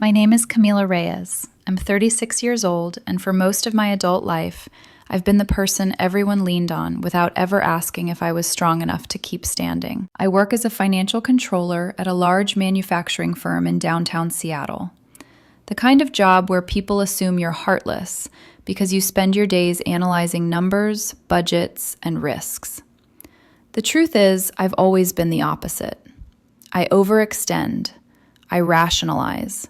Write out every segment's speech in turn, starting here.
My name is Camila Reyes. I'm 36 years old, and for most of my adult life, I've been the person everyone leaned on without ever asking if I was strong enough to keep standing. I work as a financial controller at a large manufacturing firm in downtown Seattle. The kind of job where people assume you're heartless because you spend your days analyzing numbers, budgets, and risks. The truth is, I've always been the opposite. I overextend. I rationalize.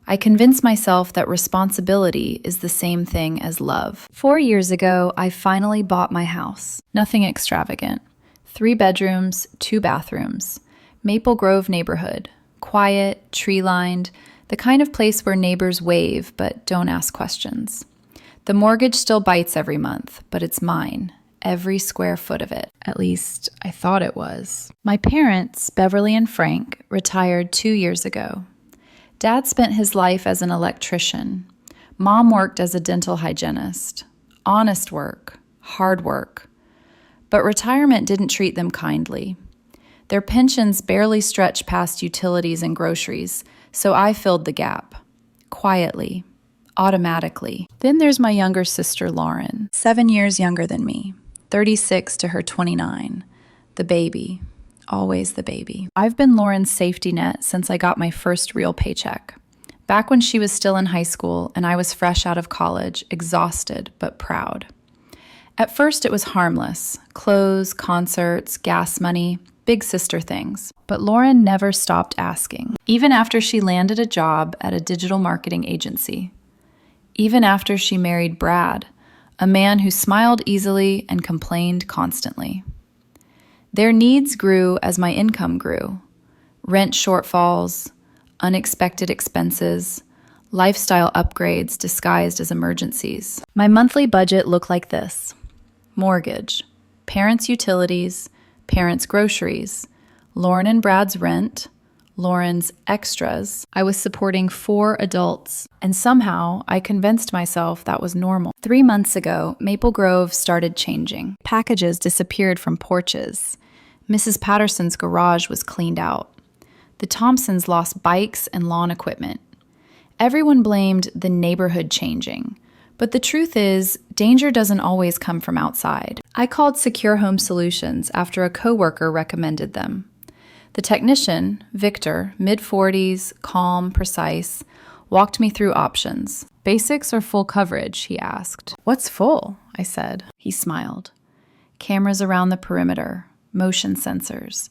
I convince myself that responsibility is the same thing as love. 4 years ago, I finally bought my house. Nothing extravagant. 3 bedrooms, 2 bathrooms. Maple Grove neighborhood. Quiet, tree-lined, the kind of place where neighbors wave but don't ask questions. The mortgage still bites every month, but it's mine. Every square foot of it. At least, I thought it was. My parents, Beverly and Frank, retired 2 years ago. Dad spent his life as an electrician. Mom worked as a dental hygienist. Honest work, hard work. But retirement didn't treat them kindly. Their pensions barely stretched past utilities and groceries, so I filled the gap. Quietly. Automatically. Then there's my younger sister, Lauren, 7 years younger than me. 36 to her 29. The baby. Always the baby. I've been Lauren's safety net since I got my first real paycheck. Back when she was still in high school and I was fresh out of college, exhausted but proud. At first it was harmless. Clothes, concerts, gas money, big sister things. But Lauren never stopped asking. Even after she landed a job at a digital marketing agency. Even after she married Brad, a man who smiled easily and complained constantly. Their needs grew as my income grew. Rent shortfalls, unexpected expenses, lifestyle upgrades disguised as emergencies. My monthly budget looked like this. Mortgage, parents' utilities, parents' groceries, Lauren and Brad's rent, Lauren's extras. I was supporting 4 adults, and somehow I convinced myself that was normal. 3 months ago, Maple Grove started changing. Packages disappeared from porches. Mrs. Patterson's garage was cleaned out. The Thompsons lost bikes and lawn equipment. Everyone blamed the neighborhood changing. But the truth is, danger doesn't always come from outside. I called Secure Home Solutions after a coworker recommended them. The technician, Victor, mid-40s, calm, precise, walked me through options. Basics or full coverage, he asked. What's full? I said. He smiled. Cameras around the perimeter, motion sensors,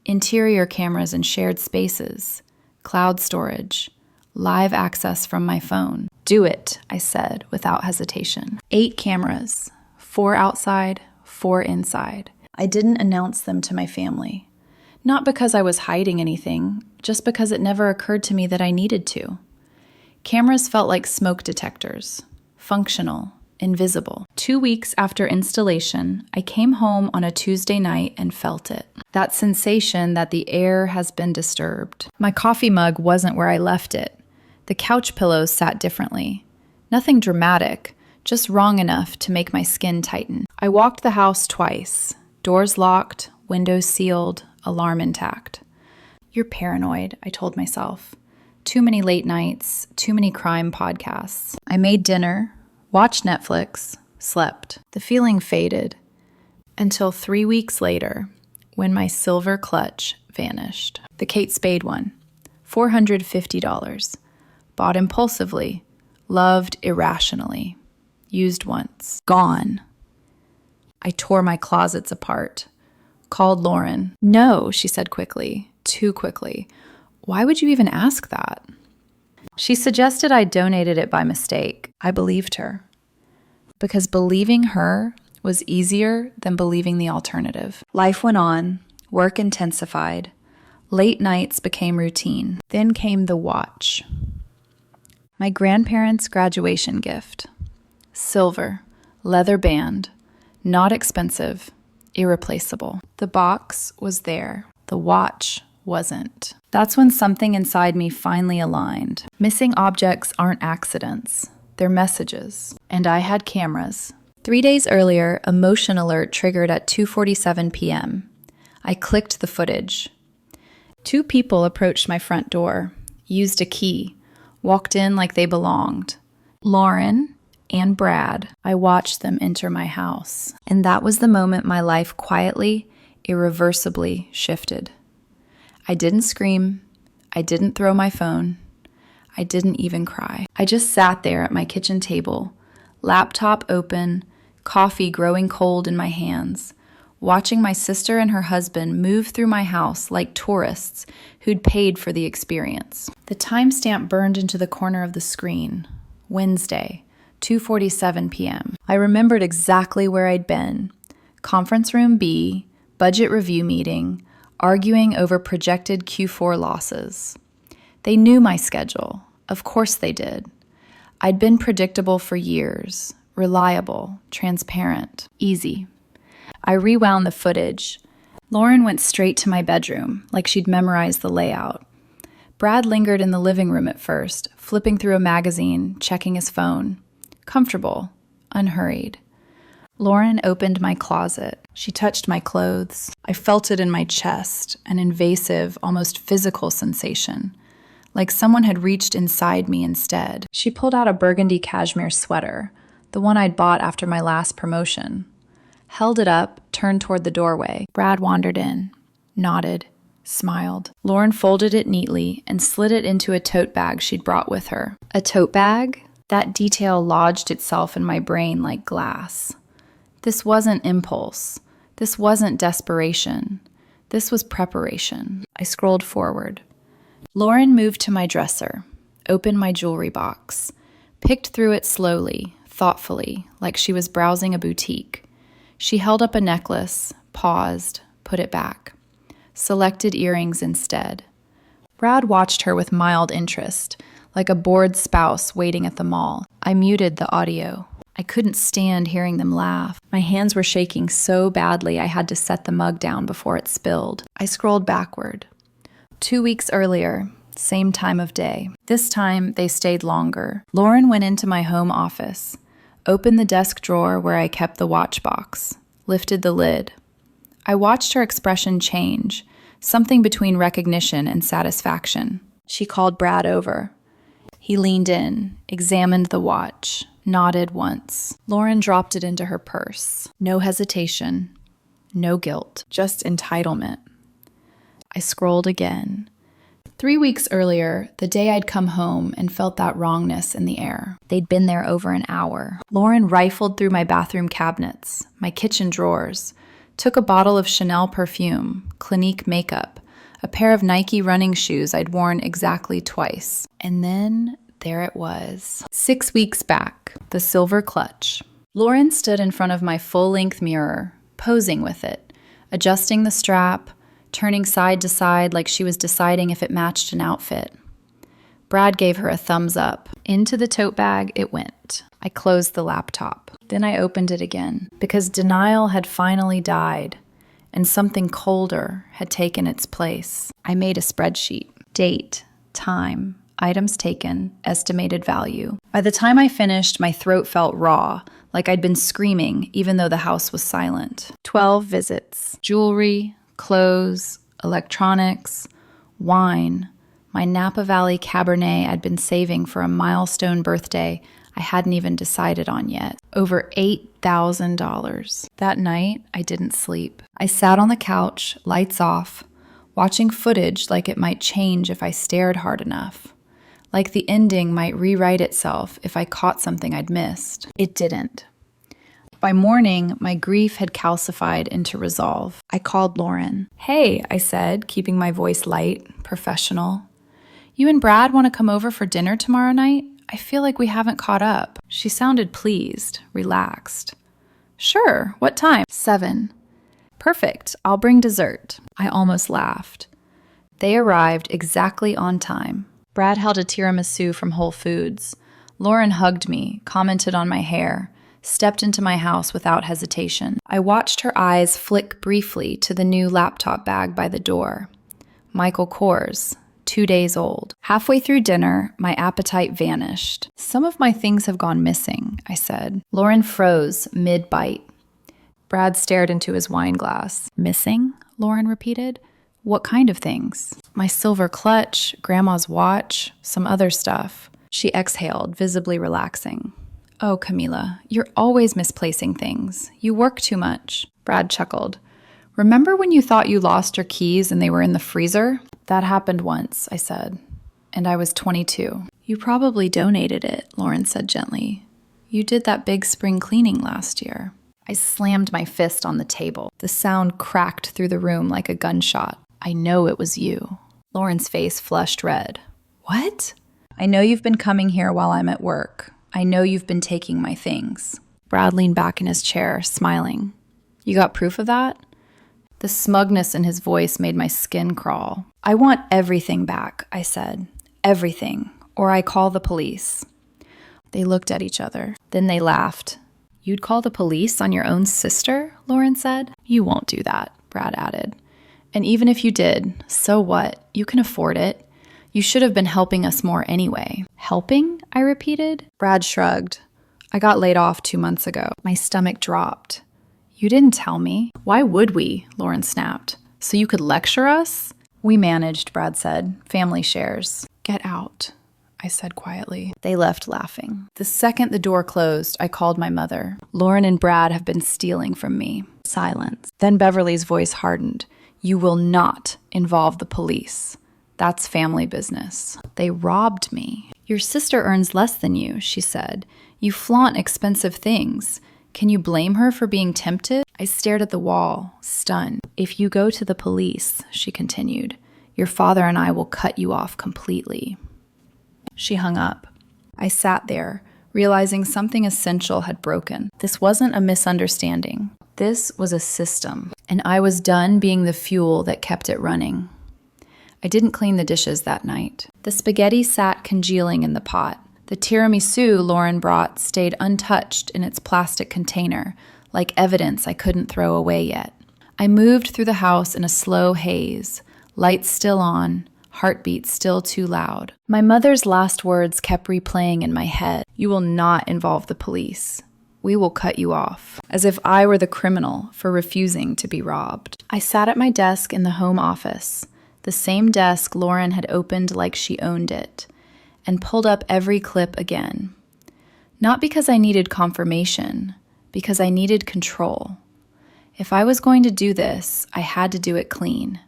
interior cameras in shared spaces, cloud storage, live access from my phone. Do it, I said without hesitation. 8 cameras, 4 outside, 4 inside. I didn't announce them to my family. Not because I was hiding anything, just because it never occurred to me that I needed to. Cameras felt like smoke detectors, functional, invisible. 2 weeks after installation, I came home on a Tuesday night and felt it. That sensation that the air has been disturbed. My coffee mug wasn't where I left it. The couch pillows sat differently. Nothing dramatic, just wrong enough to make my skin tighten. I walked the house twice. Doors locked, windows sealed, alarm intact. You're paranoid, I told myself. Too many late nights, too many crime podcasts. I made dinner, watched Netflix, slept. The feeling faded until 3 weeks later when my silver clutch vanished. The Kate Spade one, $450. Bought impulsively, loved irrationally, used once. Gone. I tore my closets apart. Called Lauren. No, she said quickly, too quickly. Why would you even ask that? She suggested I donated it by mistake. I believed her. Because believing her was easier than believing the alternative. Life went on, work intensified, late nights became routine. Then came the watch. My grandparents' graduation gift. Silver, leather band, not expensive, irreplaceable. The box was there. The watch wasn't. That's when something inside me finally aligned. Missing objects aren't accidents. They're messages. And I had cameras. 3 days earlier, a motion alert triggered at 2:47 p.m. I clicked the footage. 2 people approached my front door, used a key, walked in like they belonged. Lauren and Brad. I watched them enter my house. And that was the moment my life quietly, irreversibly shifted. I didn't scream. I didn't throw my phone. I didn't even cry. I just sat there at my kitchen table, laptop open, coffee growing cold in my hands, watching my sister and her husband move through my house like tourists who'd paid for the experience. The timestamp burned into the corner of the screen. Wednesday, 2:47 p.m. I remembered exactly where I'd been. Conference room B, budget review meeting, arguing over projected Q4 losses. They knew my schedule. Of course they did. I'd been predictable for years, reliable, transparent, easy. I rewound the footage. Lauren went straight to my bedroom, like she'd memorized the layout. Brad lingered in the living room at first, flipping through a magazine, checking his phone. Comfortable, unhurried. Lauren opened my closet. She touched my clothes. I felt it in my chest, an invasive, almost physical sensation, like someone had reached inside me instead. She pulled out a burgundy cashmere sweater, the one I'd bought after my last promotion. Held it up, turned toward the doorway. Brad wandered in, nodded, smiled. Lauren folded it neatly and slid it into a tote bag she'd brought with her. A tote bag? That detail lodged itself in my brain like glass. This wasn't impulse. This wasn't desperation. This was preparation. I scrolled forward. Lauren moved to my dresser, opened my jewelry box, picked through it slowly, thoughtfully, like she was browsing a boutique. She held up a necklace, paused, put it back. Selected earrings instead. Brad watched her with mild interest, like a bored spouse waiting at the mall. I muted the audio. I couldn't stand hearing them laugh. My hands were shaking so badly I had to set the mug down before it spilled. I scrolled backward. 2 weeks earlier, same time of day. This time, they stayed longer. Lauren went into my home office, opened the desk drawer where I kept the watch box, lifted the lid. I watched her expression change, something between recognition and satisfaction. She called Brad over. He leaned in, examined the watch, nodded once. Lauren dropped it into her purse. No hesitation, no guilt, just entitlement. I scrolled again. 3 weeks earlier, the day I'd come home and felt that wrongness in the air. They'd been there over an hour. Lauren rifled through my bathroom cabinets, my kitchen drawers, took a bottle of Chanel perfume, Clinique makeup, a pair of Nike running shoes I'd worn exactly twice. And then there it was. 6 weeks back, the silver clutch. Lauren stood in front of my full-length mirror, posing with it, adjusting the strap, turning side to side like she was deciding if it matched an outfit. Brad gave her a thumbs up. Into the tote bag it went. I closed the laptop. Then I opened it again, because denial had finally died, and something colder had taken its place. I made a spreadsheet. Date, time, items taken, estimated value. By the time I finished, my throat felt raw, like I'd been screaming even though the house was silent. 12 visits. Jewelry, clothes, electronics, wine, my Napa Valley Cabernet I'd been saving for a milestone birthday I hadn't even decided on yet. Over $8,000. That night, I didn't sleep. I sat on the couch, lights off, watching footage like it might change if I stared hard enough. Like the ending might rewrite itself if I caught something I'd missed. It didn't. By morning, my grief had calcified into resolve. I called Lauren. "Hey," I said, keeping my voice light, professional. "You and Brad want to come over for dinner tomorrow night? I feel like we haven't caught up." She sounded pleased, relaxed. "Sure, what time?" 7. "Perfect, I'll bring dessert." I almost laughed. They arrived exactly on time. Brad held a tiramisu from Whole Foods. Lauren hugged me, commented on my hair, stepped into my house without hesitation. I watched her eyes flick briefly to the new laptop bag by the door. Michael Kors, 2 days old. Halfway through dinner, my appetite vanished. "Some of my things have gone missing," I said. Lauren froze mid-bite. Brad stared into his wine glass. "Missing?" Lauren repeated. What kind of things? My silver clutch, Grandma's watch, some other stuff. She exhaled, visibly relaxing. Oh, Camila, you're always misplacing things. You work too much. Brad chuckled. Remember when you thought you lost your keys and they were in the freezer? That happened once, I said. And I was 22. You probably donated it, Lauren said gently. You did that big spring cleaning last year. I slammed my fist on the table. The sound cracked through the room like a gunshot. I know it was you. Lauren's face flushed red. What? I know you've been coming here while I'm at work. I know you've been taking my things. Brad leaned back in his chair, smiling. You got proof of that? The smugness in his voice made my skin crawl. I want everything back, I said. Everything, or I call the police. They looked at each other. Then they laughed. You'd call the police on your own sister? Lauren said. You won't do that, Brad added. And even if you did, so what? You can afford it. You should have been helping us more anyway. Helping? I repeated. Brad shrugged. I got laid off 2 months ago. My stomach dropped. You didn't tell me. Why would we? Lauren snapped. So you could lecture us? We managed, Brad said. Family shares. Get out, I said quietly. They left laughing. The second the door closed, I called my mother. Lauren and Brad have been stealing from me. Silence. Then Beverly's voice hardened. You will not involve the police. That's family business. They robbed me. Your sister earns less than you, she said. You flaunt expensive things. Can you blame her for being tempted? I stared at the wall, stunned. If you go to the police, she continued, your father and I will cut you off completely. She hung up. I sat there, realizing something essential had broken. This wasn't a misunderstanding. This was a system, and I was done being the fuel that kept it running. I didn't clean the dishes that night. The spaghetti sat congealing in the pot. The tiramisu Lauren brought stayed untouched in its plastic container, like evidence I couldn't throw away yet. I moved through the house in a slow haze, lights still on, heartbeat still too loud. My mother's last words kept replaying in my head. You will not involve the police. We will cut you off, as if I were the criminal for refusing to be robbed. I sat at my desk in the home office, the same desk Lauren had opened like she owned it, and pulled up every clip again. Not because I needed confirmation, because I needed control. If I was going to do this, I had to do it clean,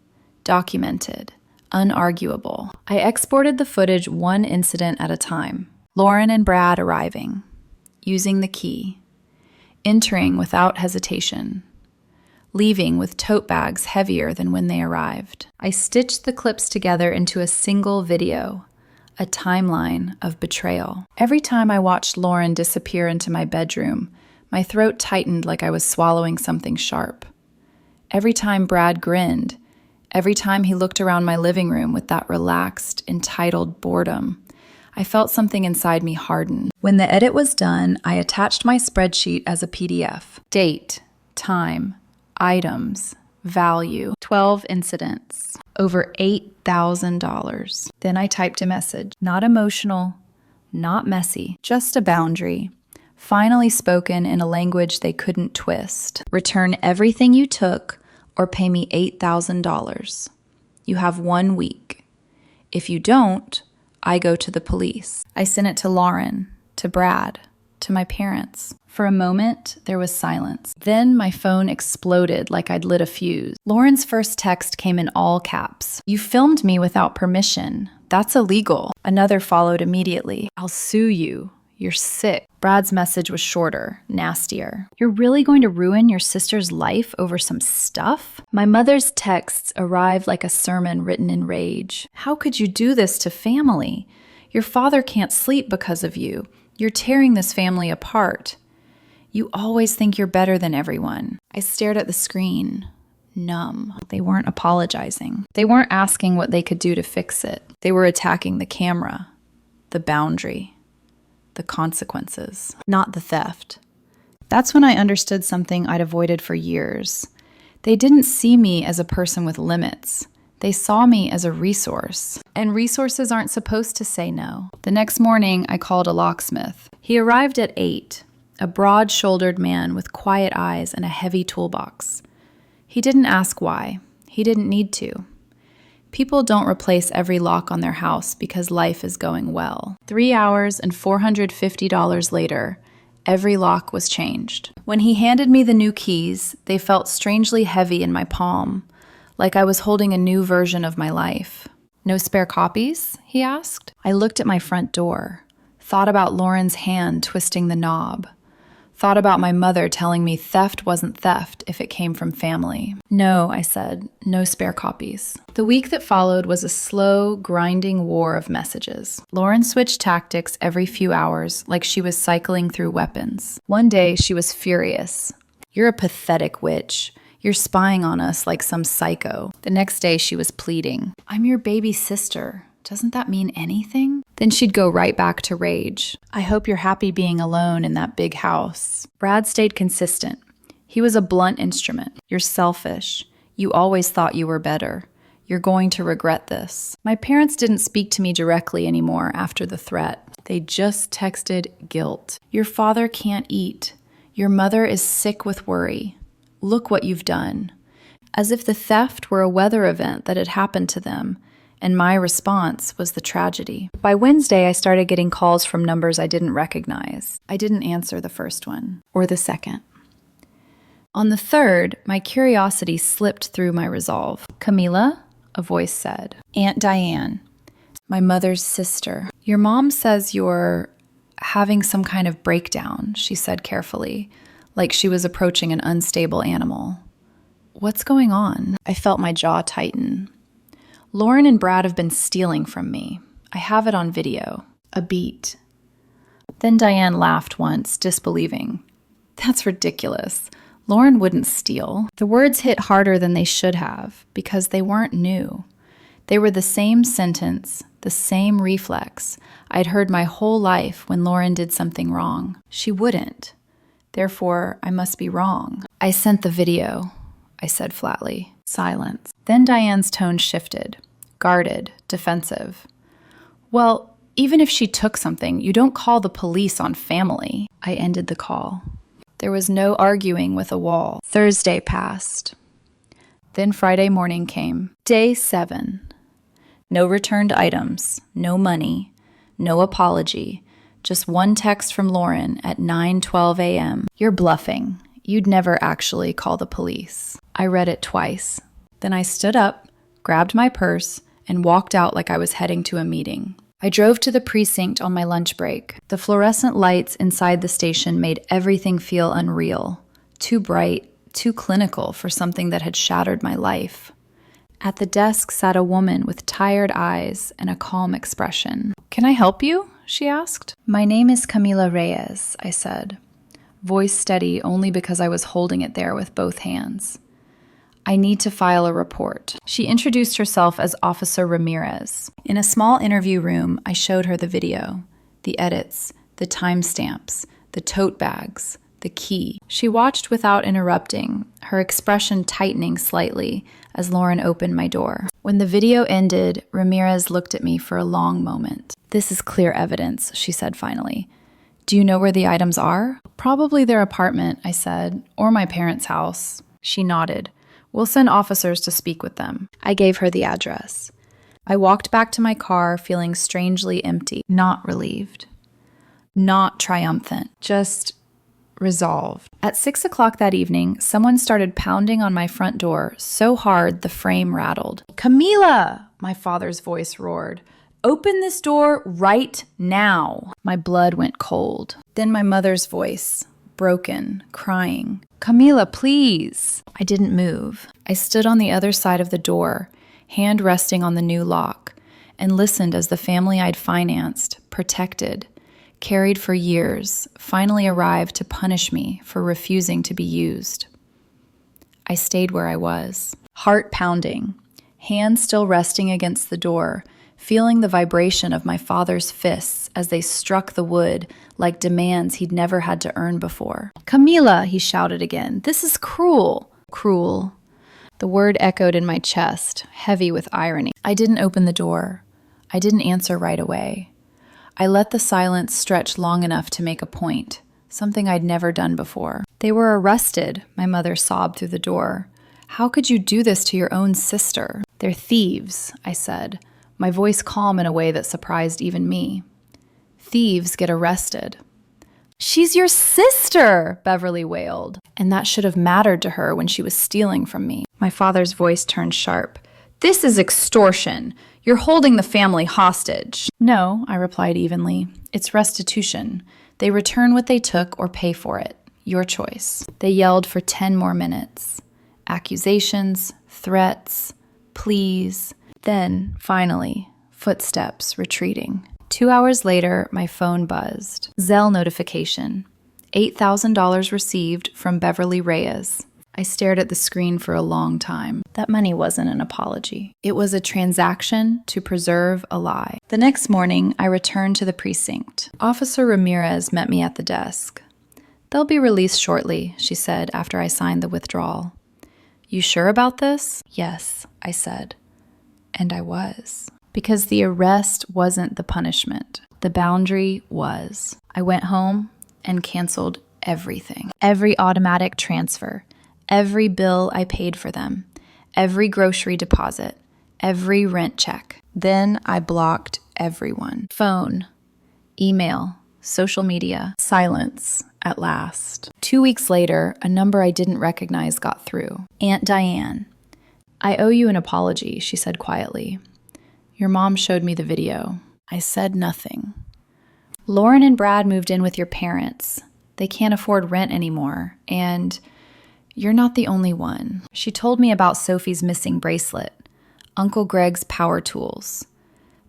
documented, unarguable. I exported the footage one incident at a time. Lauren and Brad arriving, using the key, entering without hesitation, leaving with tote bags heavier than when they arrived. I stitched the clips together into a single video, a timeline of betrayal. Every time I watched Lauren disappear into my bedroom, my throat tightened like I was swallowing something sharp. Every time Brad grinned, every time he looked around my living room with that relaxed, entitled boredom, I felt something inside me harden. When the edit was done, I attached my spreadsheet as a PDF. Date, time, items, value, 12 incidents, over $8,000. Then I typed a message. Not emotional, not messy, just a boundary. Finally spoken in a language they couldn't twist. Return everything you took or pay me $8,000. You have 1 week. If you don't, I go to the police. I sent it to Lauren, to Brad, to my parents. For a moment, there was silence. Then my phone exploded like I'd lit a fuse. Lauren's first text came in all caps. You filmed me without permission. That's illegal. Another followed immediately. I'll sue you. You're sick. Brad's message was shorter, nastier. You're really going to ruin your sister's life over some stuff? My mother's texts arrived like a sermon written in rage. How could you do this to family? Your father can't sleep because of you. You're tearing this family apart. You always think you're better than everyone. I stared at the screen, numb. They weren't apologizing. They weren't asking what they could do to fix it. They were attacking the camera, the boundary, the consequences, not the theft. That's when I understood something I'd avoided for years. They didn't see me as a person with limits. They saw me as a resource. And resources aren't supposed to say no. The next morning, I called a locksmith. He arrived at 8, a broad-shouldered man with quiet eyes and a heavy toolbox. He didn't ask why. He didn't need to. People don't replace every lock on their house because life is going well. 3 hours and $450 later, every lock was changed. When he handed me the new keys, they felt strangely heavy in my palm, like I was holding a new version of my life. "No spare copies?" he asked. I looked at my front door, thought about Lauren's hand twisting the knob, thought about my mother telling me theft wasn't theft if it came from family. "No," I said, "no spare copies." The week that followed was a slow, grinding war of messages. Lauren switched tactics every few hours, like she was cycling through weapons. One day, she was furious. "You're a pathetic witch. You're spying on us like some psycho." The next day, she was pleading. "I'm your baby sister. Doesn't that mean anything?" Then she'd go right back to rage. "I hope you're happy being alone in that big house." Brad stayed consistent. He was a blunt instrument. "You're selfish. You always thought you were better. You're going to regret this." My parents didn't speak to me directly anymore after the threat. They just texted guilt. "Your father can't eat. Your mother is sick with worry. Look what you've done." As if the theft were a weather event that had happened to them, and my response was the tragedy. By Wednesday, I started getting calls from numbers I didn't recognize. I didn't answer the first one, or the second. On the third, my curiosity slipped through my resolve. "Camila?" a voice said. "Aunt Diane, my mother's sister. Your mom says you're having some kind of breakdown," she said carefully, like she was approaching an unstable animal. "What's going on?" I felt my jaw tighten. "Lauren and Brad have been stealing from me. I have it on video. A beat." Then Diane laughed once, disbelieving. "That's ridiculous. Lauren wouldn't steal." The words hit harder than they should have, because they weren't new. They were the same sentence, the same reflex I'd heard my whole life when Lauren did something wrong. She wouldn't. Therefore, I must be wrong. "I sent the video," I said flatly. Silence. Then Diane's tone shifted, guarded, defensive. "Well, even if she took something, you don't call the police on family." I ended the call. There was no arguing with a wall. Thursday passed. Then Friday morning came. Day 7. No returned items, no money, no apology, just one text from Lauren at 9:12 a.m. "You're bluffing. You'd never actually call the police." I read it twice. Then I stood up, grabbed my purse, and walked out like I was heading to a meeting. I drove to the precinct on my lunch break. The fluorescent lights inside the station made everything feel unreal, too bright, too clinical for something that had shattered my life. At the desk sat a woman with tired eyes and a calm expression. "Can I help you?" she asked. "My name is Camila Reyes," I said, voice steady only because I was holding it there with both hands. "I need to file a report." She introduced herself as Officer Ramirez. In a small interview room, I showed her the video, the edits, the timestamps, the tote bags, the key. She watched without interrupting, her expression tightening slightly as Lauren opened my door. When the video ended, Ramirez looked at me for a long moment. "This is clear evidence," she said finally. "Do you know where the items are?" "Probably their apartment," I said, "or my parents' house." She nodded. "We'll send officers to speak with them." I gave her the address. I walked back to my car feeling strangely empty, not relieved, not triumphant, just resolved. At 6 o'clock that evening, someone started pounding on my front door so hard the frame rattled. "Camila!" my father's voice roared. "Open this door right now." My blood went cold. Then my mother's voice, broken, crying. "Camila, please." I didn't move. I stood on the other side of the door, hand resting on the new lock, and listened as the family I'd financed, protected, carried for years, finally arrived to punish me for refusing to be used. I stayed where I was, heart pounding, hands still resting against the door, feeling the vibration of my father's fists as they struck the wood like demands he'd never had to earn before. "Camila," he shouted again, "this is cruel." Cruel. The word echoed in my chest, heavy with irony. I didn't open the door. I didn't answer right away. I let the silence stretch long enough to make a point, something I'd never done before. "They were arrested," my mother sobbed through the door. "How could you do this to your own sister?" "They're thieves," I said, my voice calm in a way that surprised even me. "Thieves get arrested." "She's your sister," Beverly wailed, and that should have mattered to her when she was stealing from me. My father's voice turned sharp. "This is extortion. You're holding the family hostage." "No," I replied evenly. "It's restitution. They return what they took or pay for it. Your choice." They yelled for 10 more minutes. Accusations, threats, pleas. Then, finally, footsteps retreating. 2 hours later, my phone buzzed. Zelle notification. $8,000 received from Beverly Reyes. I stared at the screen for a long time. That money wasn't an apology. It was a transaction to preserve a lie. The next morning, I returned to the precinct. Officer Ramirez met me at the desk. "They'll be released shortly," she said after I signed the withdrawal. "You sure about this?" "Yes," I said. And I was. Because the arrest wasn't the punishment. The boundary was. I went home and canceled everything. Every automatic transfer. Every bill I paid for them. Every grocery deposit. Every rent check. Then I blocked everyone. Phone. Email. Social media. Silence, at last. 2 weeks later, a number I didn't recognize got through. Aunt Diane. "I owe you an apology," she said quietly. "Your mom showed me the video." I said nothing. "Lauren and Brad moved in with your parents. They can't afford rent anymore, and you're not the only one." She told me about Sophie's missing bracelet, Uncle Greg's power tools,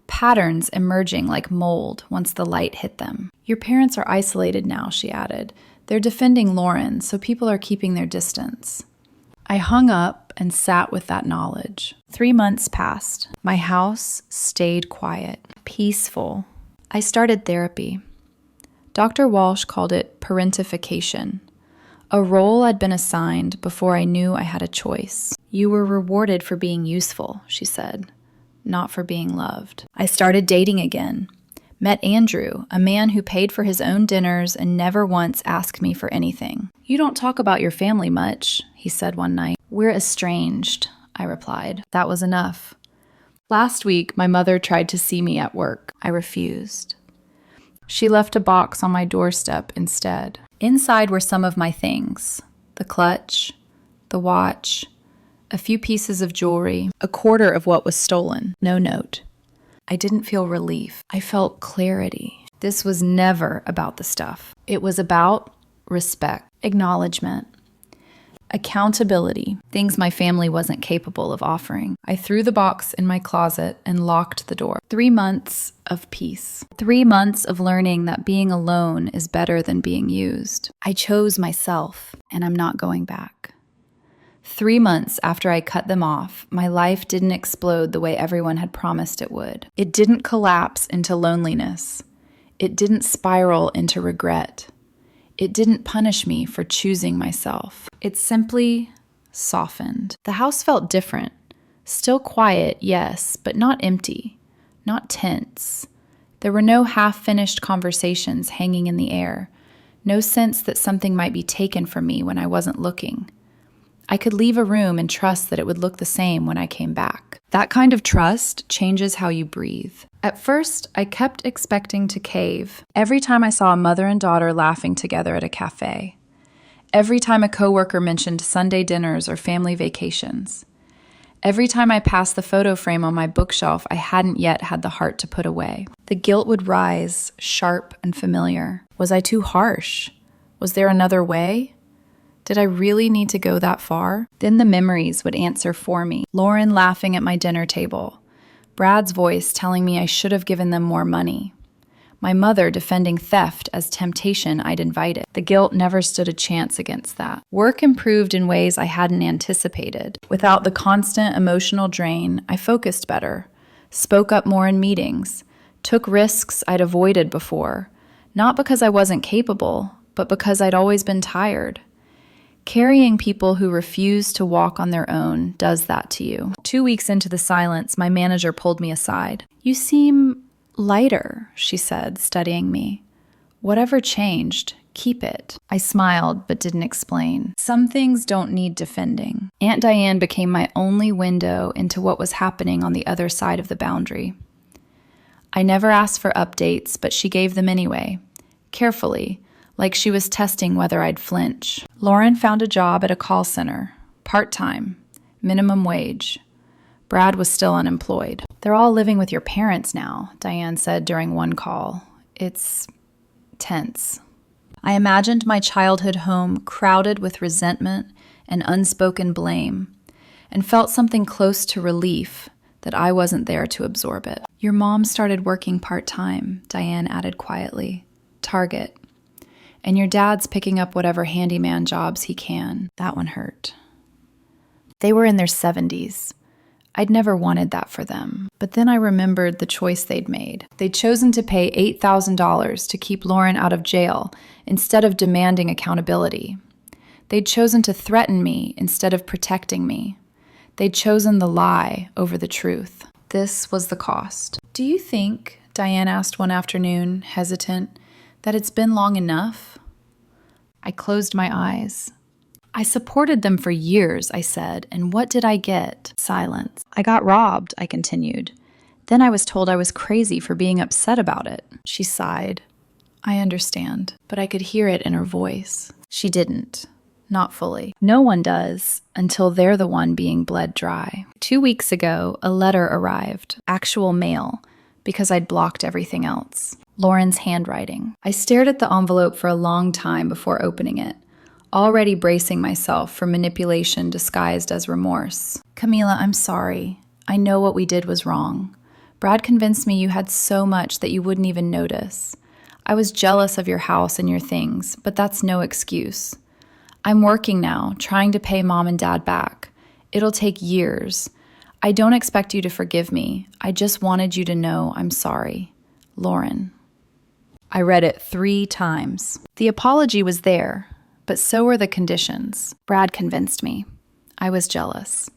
patterns emerging like mold once the light hit them. "Your parents are isolated now," she added. "They're defending Lauren, so people are keeping their distance." I hung up and sat with that knowledge. 3 months passed. My house stayed quiet, peaceful. I started therapy. Dr. Walsh called it parentification, a role I'd been assigned before I knew I had a choice. "You were rewarded for being useful," she said, "not for being loved." I started dating again. Met Andrew, a man who paid for his own dinners and never once asked me for anything. "You don't talk about your family much," he said one night. "We're estranged," I replied. That was enough. Last week, my mother tried to see me at work. I refused. She left a box on my doorstep instead. Inside were some of my things: the clutch, the watch, a few pieces of jewelry, a quarter of what was stolen. No note. I didn't feel relief. I felt clarity. This was never about the stuff. It was about respect, acknowledgement, accountability, things my family wasn't capable of offering. I threw the box in my closet and locked the door. 3 months of peace. 3 months of learning that being alone is better than being used. I chose myself, and I'm not going back. 3 months after I cut them off, my life didn't explode the way everyone had promised it would. It didn't collapse into loneliness. It didn't spiral into regret. It didn't punish me for choosing myself. It simply softened. The house felt different. Still quiet, yes, but not empty, not tense. There were no half-finished conversations hanging in the air. No sense that something might be taken from me when I wasn't looking. I could leave a room and trust that it would look the same when I came back. That kind of trust changes how you breathe. At first, I kept expecting to cave. Every time I saw a mother and daughter laughing together at a cafe. Every time a coworker mentioned Sunday dinners or family vacations. Every time I passed the photo frame on my bookshelf I hadn't yet had the heart to put away. The guilt would rise, sharp and familiar. Was I too harsh? Was there another way? Did I really need to go that far? Then the memories would answer for me. Lauren laughing at my dinner table. Brad's voice telling me I should have given them more money. My mother defending theft as temptation I'd invited. The guilt never stood a chance against that. Work improved in ways I hadn't anticipated. Without the constant emotional drain, I focused better, spoke up more in meetings, took risks I'd avoided before, not because I wasn't capable, but because I'd always been tired. Carrying people who refuse to walk on their own does that to you. 2 weeks into the silence, my manager pulled me aside. "You seem lighter," she said, studying me. "Whatever changed? Keep it. I smiled, but didn't explain. Some things don't need defending. Aunt Diane became my only window into what was happening on the other side of the boundary. I never asked for updates, but she gave them anyway, carefully, like she was testing whether I'd flinch. Lauren found a job at a call center, part-time, minimum wage. Brad was still unemployed. They're all living with your parents now, Diane said during one call. It's tense. I imagined my childhood home crowded with resentment and unspoken blame, and felt something close to relief that I wasn't there to absorb it. Your mom started working part-time, Diane added quietly. Target. And your dad's picking up whatever handyman jobs he can. That one hurt. They were in their 70s. I'd never wanted that for them. But then I remembered the choice they'd made. They'd chosen to pay $8,000 to keep Lauren out of jail instead of demanding accountability. They'd chosen to threaten me instead of protecting me. They'd chosen the lie over the truth. This was the cost. Do you think, Diane asked one afternoon, hesitant, that it's been long enough? I closed my eyes. I supported them for years, I said, and what did I get? Silence. I got robbed, I continued. Then I was told I was crazy for being upset about it. She sighed. I understand, but I could hear it in her voice. She didn't. Not fully. No one does until they're the one being bled dry. 2 weeks ago, a letter arrived, actual mail, because I'd blocked everything else. Lauren's handwriting. I stared at the envelope for a long time before opening it, already bracing myself for manipulation disguised as remorse. Camila, I'm sorry. I know what we did was wrong. Brad convinced me you had so much that you wouldn't even notice. I was jealous of your house and your things, but that's no excuse. I'm working now, trying to pay Mom and Dad back. It'll take years. I don't expect you to forgive me. I just wanted you to know I'm sorry. Lauren. I read it 3 times. The apology was there, but so were the conditions. Brad convinced me. I was jealous.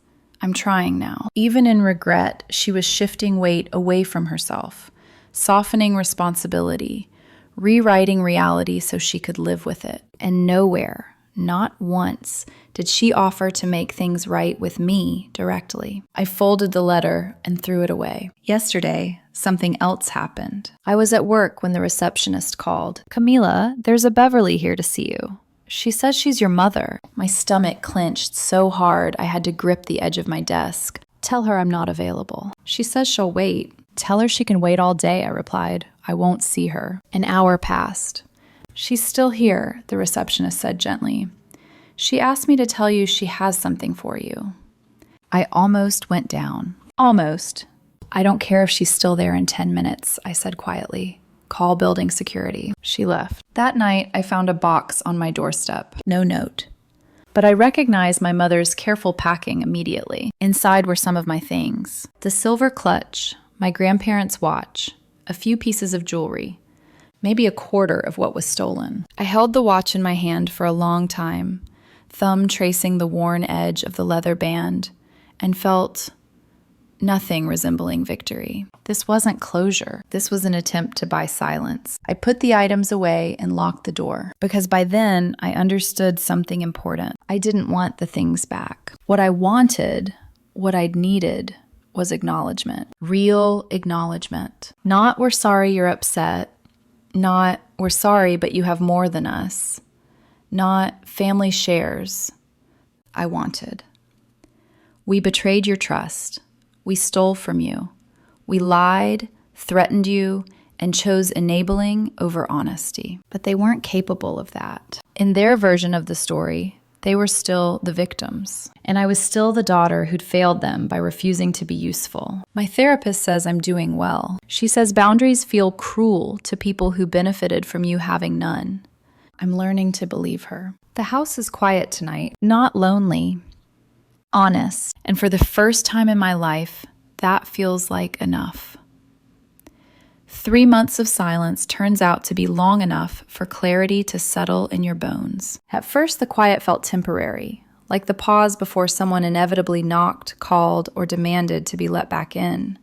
I'm trying now. Even in regret, she was shifting weight away from herself, softening responsibility, rewriting reality so she could live with it. And nowhere, not once, did she offer to make things right with me directly. I folded the letter and threw it away. Yesterday, something else happened. I was at work when the receptionist called. Camila, there's a Beverly here to see you. She says she's your mother. My stomach clenched so hard I had to grip the edge of my desk. Tell her I'm not available. She says she'll wait. Tell her she can wait all day, I replied. I won't see her. An hour passed. She's still here, the receptionist said gently. She asked me to tell you she has something for you. I almost went down. Almost. I don't care if she's still there in 10 minutes, I said quietly. Call building security. She left. That night, I found a box on my doorstep. No note. But I recognized my mother's careful packing immediately. Inside were some of my things. The silver clutch, my grandparents' watch, a few pieces of jewelry, maybe a quarter of what was stolen. I held the watch in my hand for a long time, thumb tracing the worn edge of the leather band, and felt nothing resembling victory. This wasn't closure. This was an attempt to buy silence. I put the items away and locked the door, because by then I understood something important. I didn't want the things back. What I wanted, what I'd needed, was acknowledgement. Real acknowledgement. Not we're sorry you're upset. Not we're sorry but you have more than us. Not family shares. I wanted. We betrayed your trust. We stole from you. We lied, threatened you, and chose enabling over honesty. But they weren't capable of that. In their version of the story, they were still the victims. And I was still the daughter who'd failed them by refusing to be useful. My therapist says I'm doing well. She says boundaries feel cruel to people who benefited from you having none. I'm learning to believe her. The house is quiet tonight, not lonely. Honest, and for the first time in my life, that feels like enough. 3 months of silence turns out to be long enough for clarity to settle in your bones. At first, the quiet felt temporary, like the pause before someone inevitably knocked, called, or demanded to be let back in.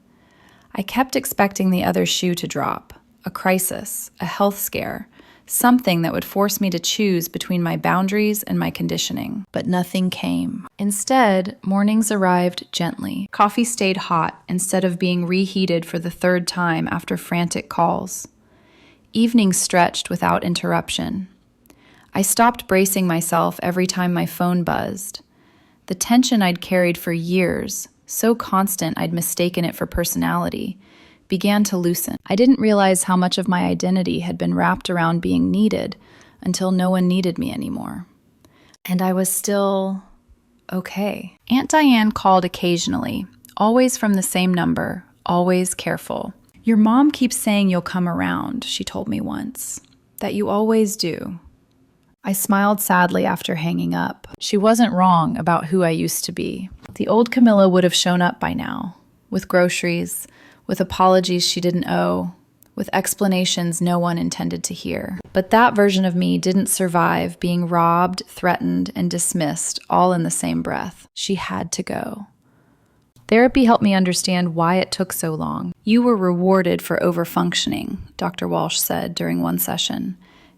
I kept expecting the other shoe to drop, a crisis, a health scare, something that would force me to choose between my boundaries and my conditioning. But nothing came. Instead, mornings arrived gently. Coffee stayed hot instead of being reheated for the third time after frantic calls. Evenings stretched without interruption. I stopped bracing myself every time my phone buzzed. The tension I'd carried for years, so constant I'd mistaken it for personality, began to loosen. I didn't realize how much of my identity had been wrapped around being needed until no one needed me anymore. And I was still okay. Aunt Diane called occasionally, always from the same number, always careful. "Your mom keeps saying you'll come around," she told me once. "That you always do." I smiled sadly after hanging up. She wasn't wrong about who I used to be. The old Camilla would have shown up by now, with groceries, with apologies she didn't owe, with explanations no one intended to hear. But that version of me didn't survive being robbed, threatened, and dismissed all in the same breath. She had to go. Therapy helped me understand why it took so long. "You were rewarded for overfunctioning," Dr. Walsh said during one session.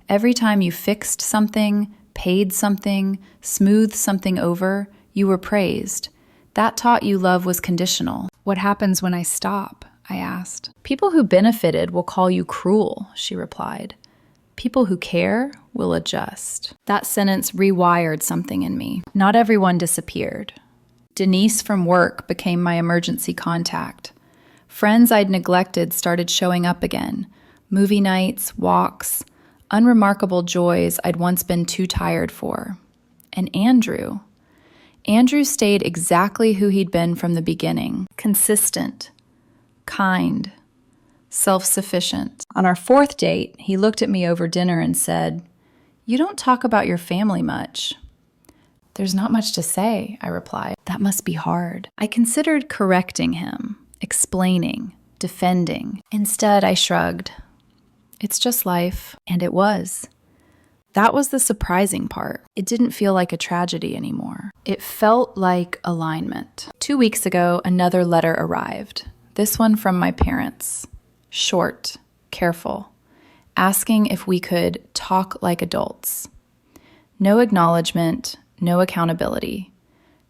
"Every time you fixed something, paid something, smoothed something over, you were praised. That taught you love was conditional." "What happens when I stop?" I asked. "People who benefited will call you cruel," she replied. "People who care will adjust." That sentence rewired something in me. Not everyone disappeared. Denise from work became my emergency contact. Friends I'd neglected started showing up again. Movie nights, walks, unremarkable joys I'd once been too tired for. And Andrew stayed exactly who he'd been from the beginning. Consistent, kind, self-sufficient. On our fourth date, he looked at me over dinner and said, "You don't talk about your family much." "There's not much to say," I replied. "That must be hard." I considered correcting him, explaining, defending. Instead, I shrugged. "It's just life." And it was. That was the surprising part. It didn't feel like a tragedy anymore. It felt like alignment. 2 weeks ago, another letter arrived. This one from my parents. Short, careful, asking if we could talk like adults. No acknowledgement, no accountability.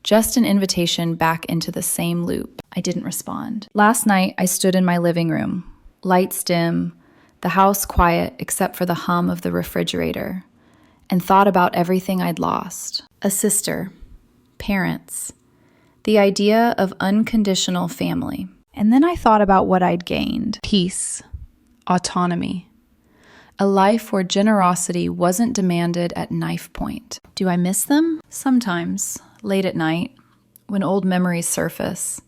Just an invitation back into the same loop. I didn't respond. Last night, I stood in my living room. Lights dim, the house quiet except for the hum of the refrigerator, and thought about everything I'd lost. A sister, parents, the idea of unconditional family. And then I thought about what I'd gained. Peace, autonomy, a life where generosity wasn't demanded at knife point. Do I miss them? Sometimes, late at night, when old memories surface.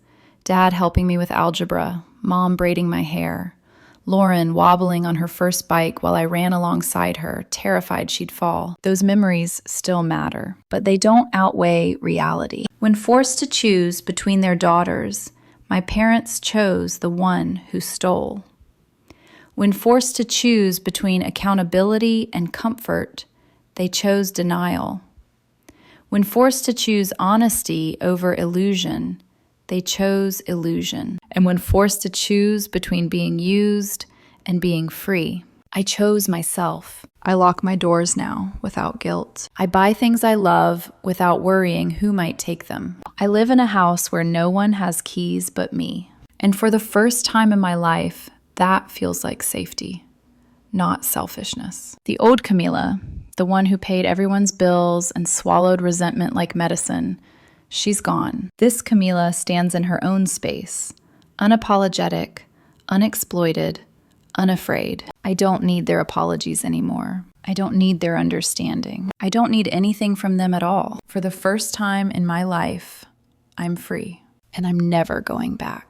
Dad helping me with algebra, Mom braiding my hair, Lauren wobbling on her first bike while I ran alongside her, terrified she'd fall. Those memories still matter, but they don't outweigh reality. When forced to choose between their daughters, my parents chose the one who stole. When forced to choose between accountability and comfort, they chose denial. When forced to choose honesty over illusion, they chose illusion. And when forced to choose between being used and being free, I chose myself. I lock my doors now without guilt. I buy things I love without worrying who might take them. I live in a house where no one has keys but me. And for the first time in my life, that feels like safety, not selfishness. The old Camila, the one who paid everyone's bills and swallowed resentment like medicine, she's gone. This Camila stands in her own space, unapologetic, unexploited, unafraid. I don't need their apologies anymore. I don't need their understanding. I don't need anything from them at all. For the first time in my life, I'm free, and I'm never going back.